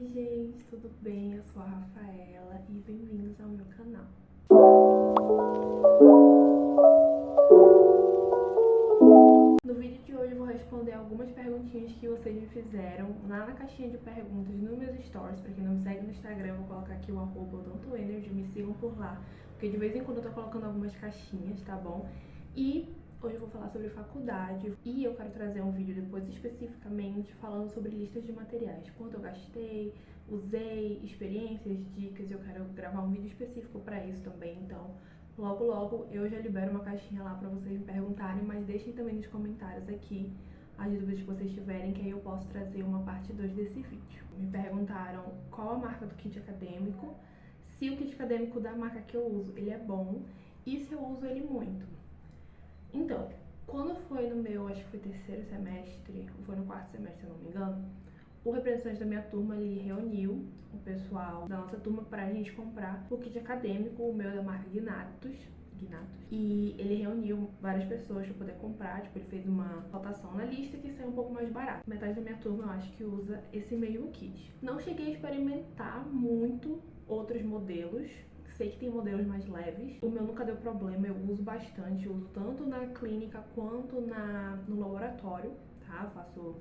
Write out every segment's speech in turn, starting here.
Oi gente, tudo bem? Eu sou a Rafaela e bem-vindos ao meu canal. No vídeo de hoje eu vou responder algumas perguntinhas que vocês me fizeram lá na caixinha de perguntas nos meus stories. Pra quem não me segue no Instagram, eu vou colocar aqui o @odontoenergy, me sigam por lá, porque de vez em quando eu tô colocando algumas caixinhas, tá bom? E hoje eu vou falar sobre faculdade e eu quero trazer um vídeo depois especificamente falando sobre listas de materiais, quanto eu gastei, usei, experiências, dicas. Eu quero gravar um vídeo específico pra isso também, então logo eu já libero uma caixinha lá pra vocês me perguntarem, mas deixem também nos comentários aqui as dúvidas que vocês tiverem, que aí eu posso trazer uma parte 2 desse vídeo. Me perguntaram qual a marca do kit acadêmico, se o kit acadêmico da marca que eu uso, ele é bom e se eu uso ele muito. Então, quando foi no meu, acho que foi terceiro semestre, ou foi no quarto semestre, se eu não me engano, o representante da minha turma, ele reuniu o pessoal da nossa turma pra gente comprar o kit acadêmico, o meu da marca Gnatus. E ele reuniu várias pessoas pra poder comprar, tipo, ele fez uma votação na lista que saiu um pouco mais barato. Metade da minha turma eu acho que usa esse mesmo kit. Não cheguei a experimentar muito outros modelos, sei que tem modelos mais leves. O meu nunca deu problema, eu uso bastante, eu uso tanto na clínica quanto no laboratório, tá? Eu faço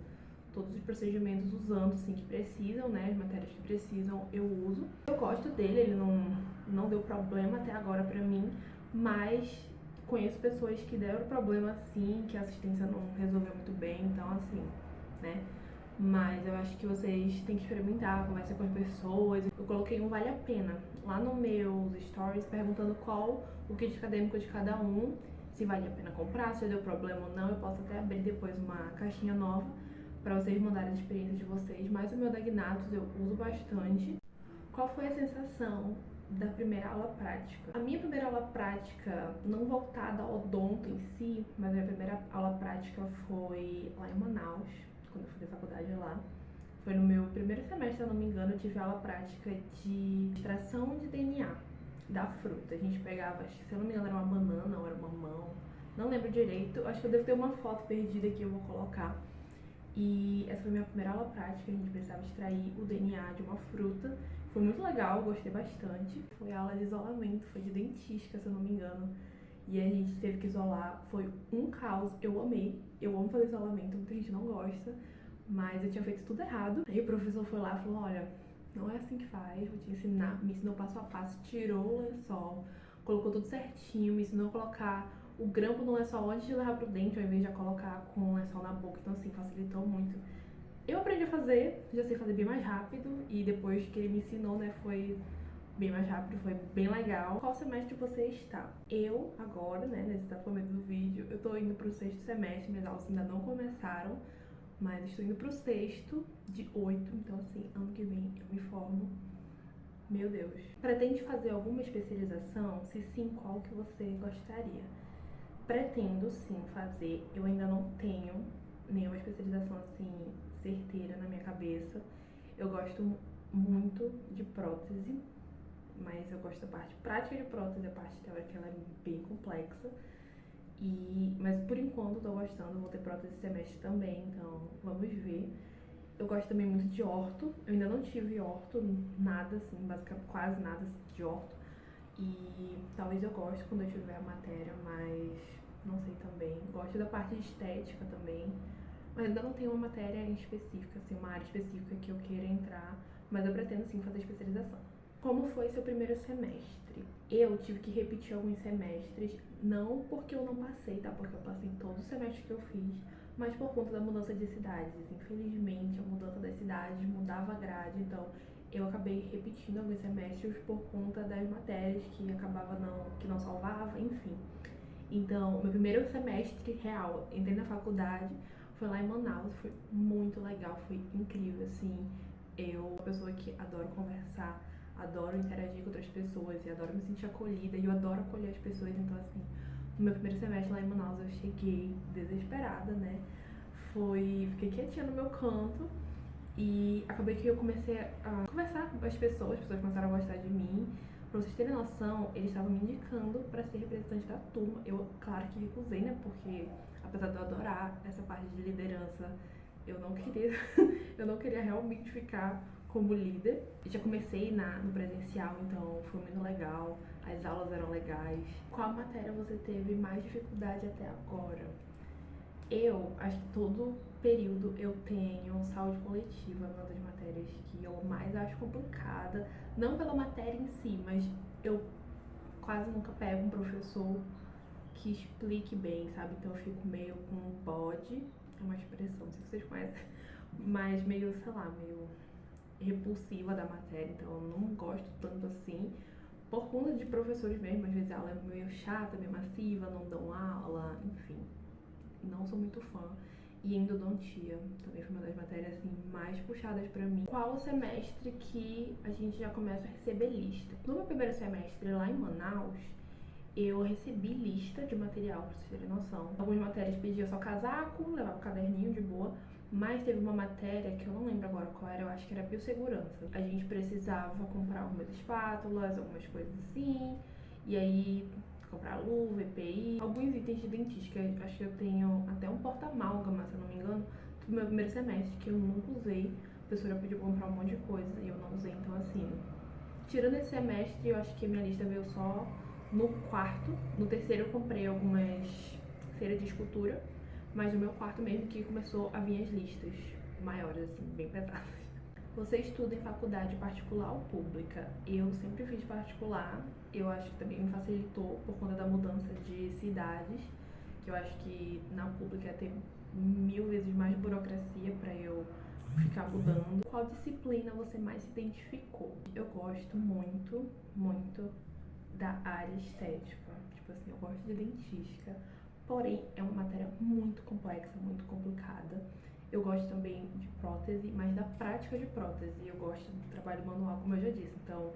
todos os procedimentos usando, assim, que precisam, né? As matérias que precisam, eu uso. Eu gosto dele, ele não deu problema até agora pra mim, mas conheço pessoas que deram problema sim, que a assistência não resolveu muito bem, então assim, né? Mas eu acho que vocês têm que experimentar, conversar com as pessoas. Eu coloquei um vale a pena lá no meus stories perguntando qual o kit acadêmico de cada um, se vale a pena comprar, se deu problema ou não. Eu posso até abrir depois uma caixinha nova para vocês mandarem as experiências de vocês. Mas o meu da Gnatus eu uso bastante. Qual foi a sensação da primeira aula prática? A minha primeira aula prática, não voltada ao odonto em si, mas a minha primeira aula prática foi lá em Manaus, quando eu fui da faculdade lá. Foi no meu primeiro semestre, se eu não me engano, eu tive aula prática de extração de DNA da fruta. A gente pegava, acho que se eu não me engano era uma banana ou era uma mamão, não lembro direito. Acho que eu devo ter uma foto perdida que eu vou colocar. E essa foi a minha primeira aula prática, a gente precisava extrair o DNA de uma fruta. Foi muito legal, gostei bastante. Foi aula de isolamento, foi de dentística, se eu não me engano. E a gente teve que isolar, foi um caos, eu amei. Eu amo fazer isolamento, muita gente não gosta, mas eu tinha feito tudo errado. Aí o professor foi lá e falou, olha, não é assim que faz, vou te ensinar. Me ensinou passo a passo, tirou o lençol, colocou tudo certinho, me ensinou a colocar o grampo no lençol antes de levar pro dente, ao invés de colocar com o lençol na boca. Então assim, facilitou muito. Eu aprendi a fazer, já sei fazer bem mais rápido, e depois que ele me ensinou, né, foi bem mais rápido, foi bem legal. Qual semestre você está? Eu, agora, né, nesse exato momento do vídeo, eu tô indo pro sexto semestre, minhas aulas ainda não começaram, mas estou indo pro sexto de 8, então assim, ano que vem eu me formo. Meu Deus. Pretende fazer alguma especialização? Se sim, qual que você gostaria? Pretendo sim fazer, eu ainda não tenho nenhuma especialização assim certeira na minha cabeça. Eu gosto muito de prótese, mas eu gosto da parte prática de prótese, a parte teórica ela é bem complexa. Mas por enquanto eu tô gostando, vou ter prótese esse semestre também, então vamos ver. Eu gosto também muito de orto, eu ainda não tive orto, nada assim, basicamente quase nada de orto. E talvez eu goste quando eu tiver a matéria, mas não sei também. Gosto da parte de estética também, mas ainda não tenho uma matéria em específica, assim, uma área específica que eu queira entrar, mas eu pretendo sim fazer especialização. Como foi seu primeiro semestre? Eu tive que repetir alguns semestres, não porque eu não passei, tá? Porque eu passei todos os semestres que eu fiz, mas por conta da mudança de cidades. Infelizmente, a mudança das cidades mudava a grade, então eu acabei repetindo alguns semestres por conta das matérias que acabava que não salvava, enfim. Então, meu primeiro semestre real, entrei na faculdade, foi lá em Manaus, foi muito legal, foi incrível, assim. Eu sou uma pessoa que adoro conversar, adoro interagir com outras pessoas e adoro me sentir acolhida, e eu adoro acolher as pessoas. Então assim, no meu primeiro semestre lá em Manaus eu cheguei desesperada, né? Fiquei quietinha no meu canto e acabei que eu comecei a conversar com as pessoas começaram a gostar de mim. Pra vocês terem noção, eles estavam me indicando pra ser representante da turma. Eu, claro que recusei, né? Porque apesar de eu adorar essa parte de liderança, eu não queria eu não queria realmente ficar como líder. Eu já comecei no presencial, então foi muito legal, as aulas eram legais. Qual matéria você teve mais dificuldade até agora? Eu acho que todo período eu tenho saúde coletiva, uma das matérias que eu mais acho complicada. Não pela matéria em si, mas eu quase nunca pego um professor que explique bem, sabe? Então eu fico meio com bode, é uma expressão, não sei se vocês conhecem, mas meio, sei lá, meio repulsiva da matéria, então eu não gosto tanto assim. Por conta de professores mesmo, às vezes a aula é meio chata, meio massiva, não dão aula, enfim. Não sou muito fã. E endodontia também foi uma das matérias assim mais puxadas pra mim. Qual o semestre que a gente já começa a receber lista? No meu primeiro semestre lá em Manaus, eu recebi lista de material, pra vocês terem noção. Algumas matérias pediam só casaco, levava o caderninho de boa, mas teve uma matéria que eu não lembro agora qual era, eu acho que era biossegurança. A gente precisava comprar algumas espátulas, algumas coisas assim, e aí comprar luva, EPI, alguns itens de dentística. Acho que eu tenho até um porta-amálgama, se eu não me engano, do meu primeiro semestre, que eu nunca usei. A professora pediu pra comprar um monte de coisa e eu não usei, então assim, tirando esse semestre, eu acho que a minha lista veio só no quarto. No terceiro eu comprei algumas feiras de escultura, mas no meu quarto mesmo que começou a vir as listas maiores, assim, bem pesadas. Você estuda em faculdade particular ou pública? Eu sempre fiz particular, eu acho que também me facilitou por conta da mudança de cidades, que eu acho que na pública ia ter 1000 vezes mais burocracia pra eu ficar mudando. Qual disciplina você mais se identificou? Eu gosto muito, muito da área estética. Tipo assim, eu gosto de dentística, porém é uma matéria muito complexa, muito complicada. Eu gosto também de prótese, mas da prática de prótese. Eu gosto do trabalho manual, como eu já disse. Então,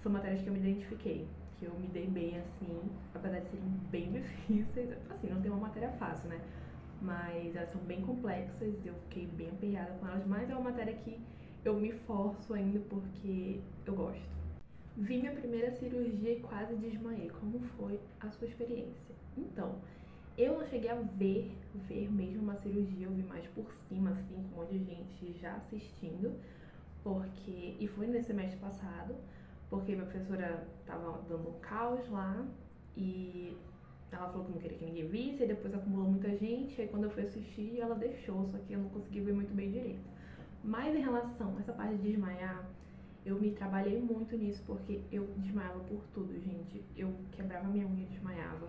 são matérias que eu me identifiquei, que eu me dei bem assim, apesar de serem bem difíceis. Assim, não tem uma matéria fácil, né? Mas elas são bem complexas, eu fiquei bem aperreada com elas, mas é uma matéria que eu me forço ainda porque eu gosto. Vi minha primeira cirurgia e quase desmaiei. Como foi a sua experiência? Então, eu não cheguei a ver mesmo uma cirurgia, eu vi mais por cima, assim, com um monte de gente já assistindo, e foi nesse semestre passado, porque minha professora tava dando um caos lá, e ela falou que não queria que ninguém visse, e depois acumulou muita gente, aí quando eu fui assistir, ela deixou, só que eu não consegui ver muito bem direito. Mas em relação a essa parte de desmaiar, eu me trabalhei muito nisso, porque eu desmaiava por tudo, gente. Eu quebrava minha unha e desmaiava.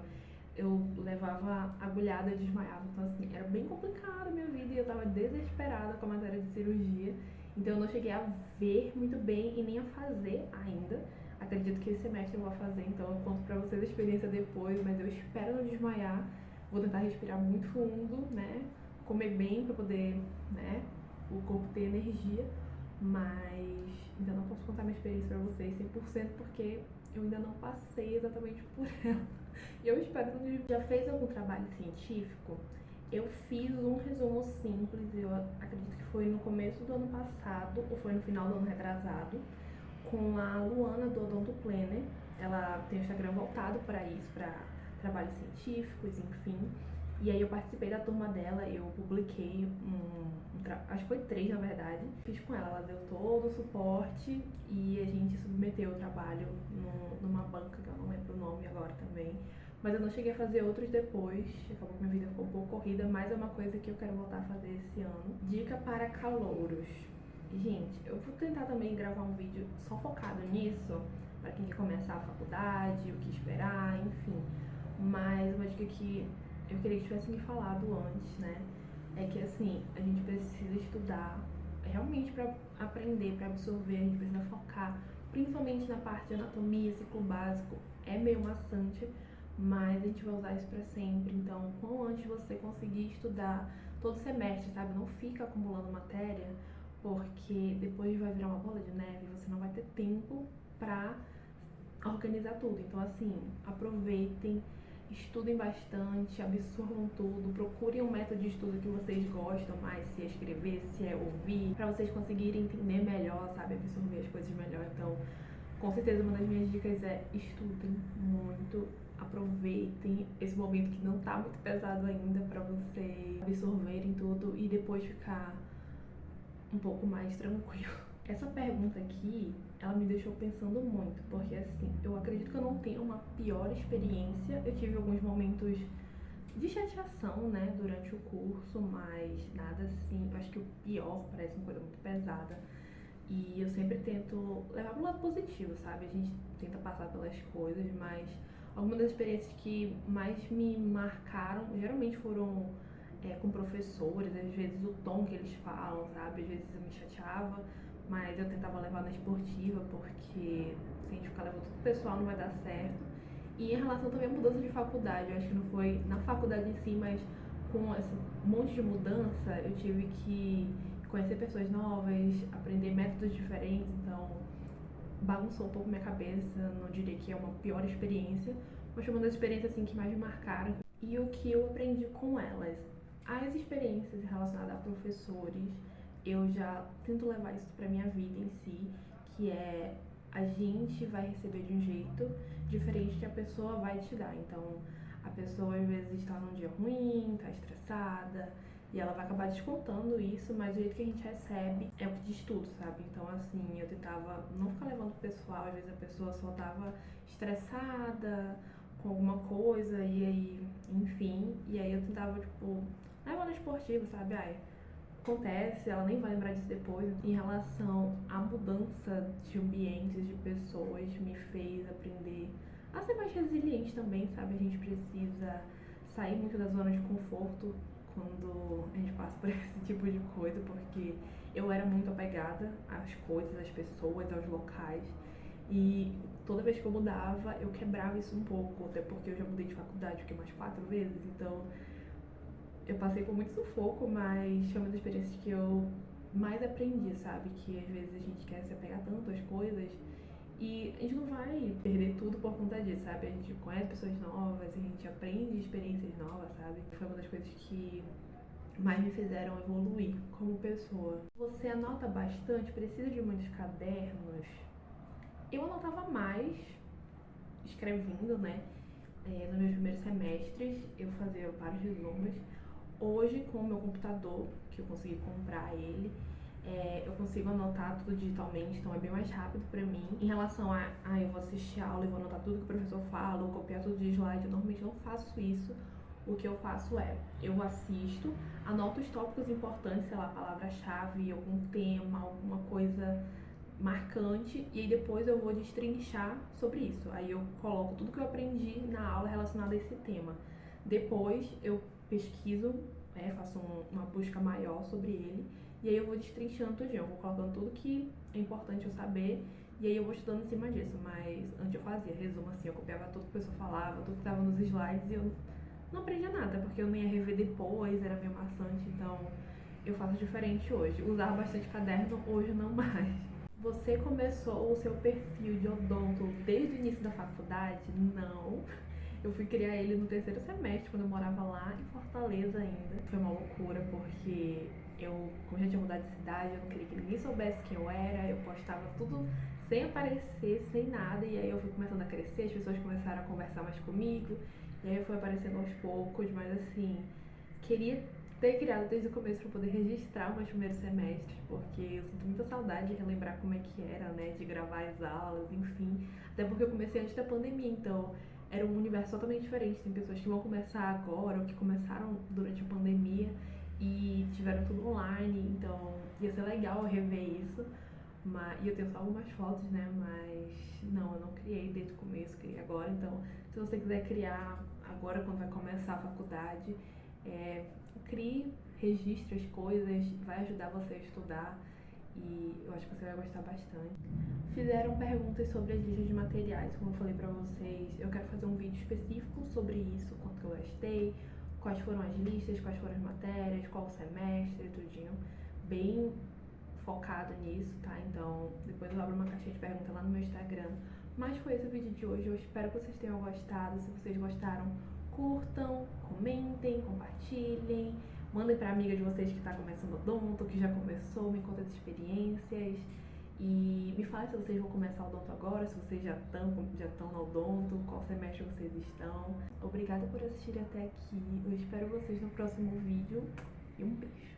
Eu levava agulhada e desmaiava. Então, assim, era bem complicada a minha vida e eu tava desesperada com a matéria de cirurgia. Então, eu não cheguei a ver muito bem e nem a fazer ainda. Acredito que esse semestre eu vou fazer, então eu conto pra vocês a experiência depois, mas eu espero não desmaiar. Vou tentar respirar muito fundo, né? Comer bem pra poder, né, o corpo ter energia. Mas ainda não posso contar minha experiência pra vocês 100% porque eu ainda não passei exatamente por ela. E eu espero que não. Já fez algum trabalho científico? Eu fiz um resumo simples, eu acredito que foi no começo do ano passado, ou foi no final do ano retrasado, com a Luana do Odonto Planner. Ela tem o Instagram voltado para isso, para trabalhos científicos, enfim. E aí eu participei da turma dela, eu publiquei acho que foi 3 na verdade. Fiz com ela, ela deu todo o suporte e a gente submeteu o trabalho numa banca, que eu não lembro o nome agora também. Mas eu não cheguei a fazer outros depois, acabou que minha vida ficou um pouco corrida, mas é uma coisa que eu quero voltar a fazer esse ano. Dica para calouros. Gente, eu vou tentar também gravar um vídeo só focado nisso, para quem quer começar a faculdade, o que esperar, enfim. Mas uma dica que eu queria que tivesse me falado antes, né? É que assim, a gente precisa estudar realmente para aprender, para absorver, a gente precisa focar, principalmente na parte de anatomia, ciclo básico. É meio maçante, mas a gente vai usar isso para sempre. Então, quanto antes você conseguir estudar todo semestre, sabe? Não fica acumulando matéria, porque depois vai virar uma bola de neve e você não vai ter tempo para organizar tudo. Então, assim, aproveitem, estudem bastante, absorvam tudo, procurem um método de estudo que vocês gostam mais, se é escrever, se é ouvir, para vocês conseguirem entender melhor, sabe, absorver as coisas melhor. Então, com certeza uma das minhas dicas é estudem muito, aproveitem esse momento que não tá muito pesado ainda para vocês absorverem tudo e depois ficar um pouco mais tranquilo. Essa pergunta aqui, ela me deixou pensando muito, porque assim, eu acredito que eu não tenho uma pior experiência. Eu tive alguns momentos de chateação, né, durante o curso, mas nada assim, eu acho que o pior parece uma coisa muito pesada. E eu sempre tento levar pro lado positivo, sabe? A gente tenta passar pelas coisas, mas algumas das experiências que mais me marcaram geralmente foram com professores, às vezes o tom que eles falam, sabe? Às vezes eu me chateava, mas eu tentava levar na esportiva, porque se a gente ficar levando tudo pessoal não vai dar certo. E em relação também à mudança de faculdade, eu acho que não foi na faculdade em si, mas com esse monte de mudança, eu tive que conhecer pessoas novas, aprender métodos diferentes, então bagunçou um pouco minha cabeça, não diria que é uma pior experiência, mas foi uma das experiências assim que mais me marcaram e o que eu aprendi com elas. As experiências relacionadas a professores, eu já tento levar isso para minha vida em si, que é a gente vai receber de um jeito diferente que a pessoa vai te dar. Então, a pessoa às vezes está num dia ruim, está estressada, e ela vai acabar descontando isso, mas o jeito que a gente recebe é o que diz tudo, sabe? Então, assim, eu tentava não ficar levando pro pessoal, às vezes a pessoa só tava estressada com alguma coisa, e aí, enfim, e aí eu tentava, tipo, levar no esportivo, sabe? Ai, acontece, ela nem vai lembrar disso depois. Em relação à mudança de ambientes, de pessoas, me fez aprender a ser mais resiliente também, sabe? A gente precisa sair muito da zona de conforto quando a gente passa por esse tipo de coisa, porque eu era muito apegada às coisas, às pessoas, aos locais. E toda vez que eu mudava, eu quebrava isso um pouco, até porque eu já mudei de faculdade, fiquei mais 4 vezes, então eu passei por muito sufoco, mas foi uma das experiências que eu mais aprendi, sabe? Que às vezes a gente quer se apegar tanto às coisas e a gente não vai perder tudo por conta disso, sabe? A gente conhece pessoas novas, a gente aprende experiências novas, sabe? Foi uma das coisas que mais me fizeram evoluir como pessoa. Você anota bastante, precisa de muitos cadernos. Eu anotava mais escrevendo, né? Nos meus primeiros semestres eu fazia vários resumos. Hoje, com o meu computador, que eu consegui comprar ele, eu consigo anotar tudo digitalmente, então é bem mais rápido pra mim. Em relação a eu vou assistir a aula e vou anotar tudo que o professor fala, ou copiar tudo de slide, eu normalmente não faço isso. O que eu faço é, eu assisto, anoto os tópicos importantes, sei lá, palavra-chave, algum tema, alguma coisa marcante, e aí depois eu vou destrinchar sobre isso. Aí eu coloco tudo que eu aprendi na aula relacionado a esse tema. Depois eu pesquiso, faço uma busca maior sobre ele, e aí eu vou destrinchando tudo, eu vou colocando tudo que é importante eu saber, e aí eu vou estudando em cima disso. Mas antes eu fazia resumo assim, eu copiava tudo que o pessoal falava, tudo que tava nos slides, e eu não aprendia nada, porque eu não ia rever depois, era meio maçante, então eu faço diferente hoje. Usava bastante caderno, hoje não mais. Você começou o seu perfil de odonto desde o início da faculdade? Não. Eu fui criar ele no terceiro semestre, quando eu morava lá em Fortaleza ainda. Foi uma loucura, porque como já tinha mudado de cidade, eu não queria que ninguém soubesse quem eu era. Eu postava tudo sem aparecer, sem nada. E aí eu fui começando a crescer, as pessoas começaram a conversar mais comigo. E aí eu fui aparecendo aos poucos, mas assim, queria ter criado desde o começo para poder registrar os meus primeiros semestres, porque eu sinto muita saudade de relembrar como é que era, né, de gravar as aulas, enfim. Até porque eu comecei antes da pandemia, então era um universo totalmente diferente. Tem pessoas que vão começar agora ou que começaram durante a pandemia e tiveram tudo online, então ia ser legal rever isso. E eu tenho só algumas fotos, né? Mas não, eu não criei desde o começo, criei agora. Então, se você quiser criar agora, quando vai começar a faculdade, crie, registre as coisas, vai ajudar você a estudar e eu acho que você vai gostar bastante. Fizeram perguntas sobre as listas de materiais, como eu falei pra vocês, eu quero fazer um vídeo específico sobre isso, quanto que eu gastei, quais foram as listas, quais foram as matérias, qual o semestre, tudinho, bem focado nisso, tá? Então, depois eu abro uma caixinha de perguntas lá no meu Instagram. Mas foi esse o vídeo de hoje, eu espero que vocês tenham gostado. Se vocês gostaram, curtam, comentem, compartilhem, mandem pra amiga de vocês que tá começando odonto, que já começou, me conta as experiências. E me fale se vocês vão começar o odonto agora, se vocês já estão no odonto, qual semestre vocês estão. Obrigada por assistir até aqui, eu espero vocês no próximo vídeo e um beijo.